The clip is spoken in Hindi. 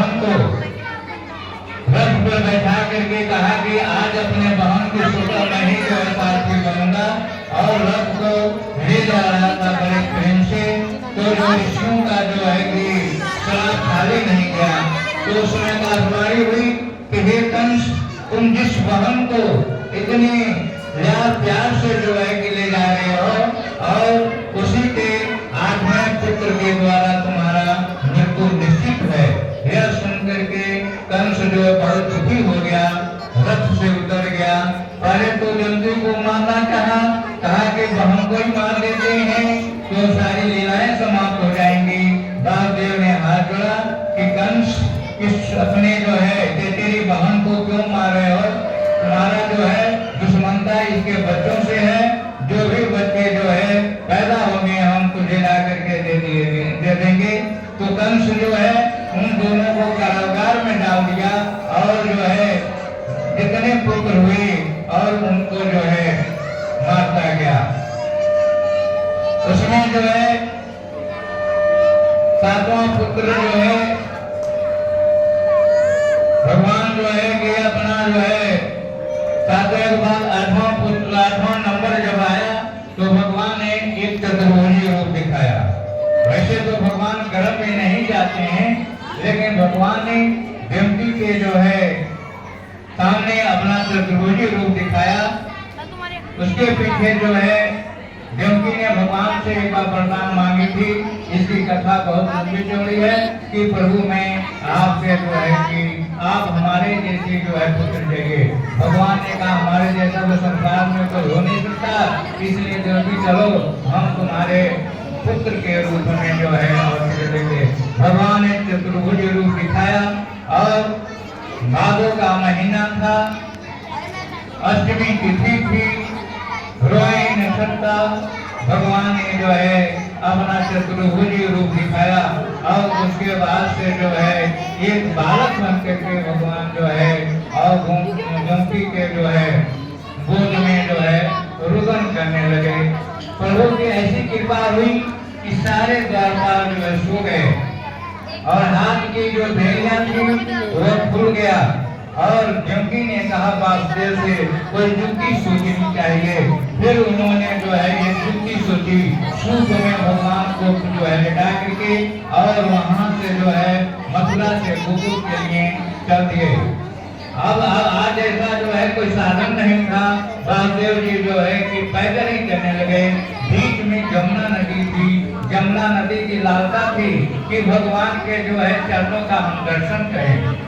बहन को रथ पर बैठा करके कहा कि आज अपने बहन की सुबह मैं ही जो है सारथी बनूंगा, और रथ को ले जा रहा था बड़े प्रेम से। तो जो ऋषियों का जो है कि श्राप खाली नहीं गया, तो उसमें आजमाई हुई कि हे कंस, तुम जिस बहन को इतनी प्यार से जो है कि ले जा रहे हो, और उसी के 8वें पुत्र के द्वारा तुम्हारा मृत्यु निश्चित है। यह सुनकर के कंस जो है बहुत दुखी हो गया, रथ से उतर गया। पहले तो जल्दी को मारना कहा कि बहन को ही मार देते हैं तो सारी लीलाएं समाप्त हो जाएंगी। वासुदेव ने हाथ जोड़ा कि कंस, इस अपने जो है तेरी बहन को क्यों मार रहे हो? तुम्हारा जो है दुश्मनता इसके बच्चों से है। जो भी बच्चे जो है पैदा होंगे हम तुझे ला करके दे देंगे। तो कंस जो है उन दोनों को कारागार में डाल दिया, और जो है जितने पुत्र हुए और उनको जो है मारता गया। उसमें जो है 7वां पुत्र जो है भगवान जो है कि अपना जो है 7वें के बाद 8वां नंबर जब आया तो भगवान ने एक चतुर्भुजी रूप दिखाया। वैसे तो भगवान गर्भ में नहीं जाते हैं, लेकिन भगवान ने देवकी के जो है सामने अपना चतुर्भुजी रूप दिखाया। उसके पीछे जो है देवकी ने भगवान से एक बार वरदान मांगी थी। इसकी कथा बहुत लंबी चौड़ी है कि प्रभु मैं आपसे जो है कि आप हमारे जैसे जो है पुत्र चाहिए। भगवान ने कहा हमारे जैसा तो संसार में कोई हो नहीं सकता, इसलिए देवकी चलो हम तुम्हारे पुत्र के रूप में जो है अवसर देंगे। भगवान ने चतुर्भुज रूप दिखाया, और भादों का महीना था, अष्टमी तिथि थी, रोहिणी नक्षत्र। भगवान ने जो है अपना चतुर्भुज रूप दिखाया, और उसके बाद से जो है एक बालक बन करके भगवान जो है और गोमती के जो है गोद में जो है रुदन करने लगे। प्रभु की ऐसी कृपा हुई कि सारे द्वारपाल जो है सो गए, और हाथ की जो भेड़ियां थी वो खुल गया। और देवकी ने कहा वासुदेव से कोई युक्ति सोचनी चाहिए। फिर उन्होंने जो है ये युक्ति सोची, सूप में भगवान को जो है लिटा करके और वहां से जो है मथुरा से गोकुल के लिए चल दिए। अब आज ऐसा जो है कोई साधन नहीं था। वासुदेव जी जो है कि पैदल ही चलने लगे। बीच में जमुना नदी थी। जमुना नदी की लालसा थी कि भगवान के जो है चरणों का हम दर्शन करें।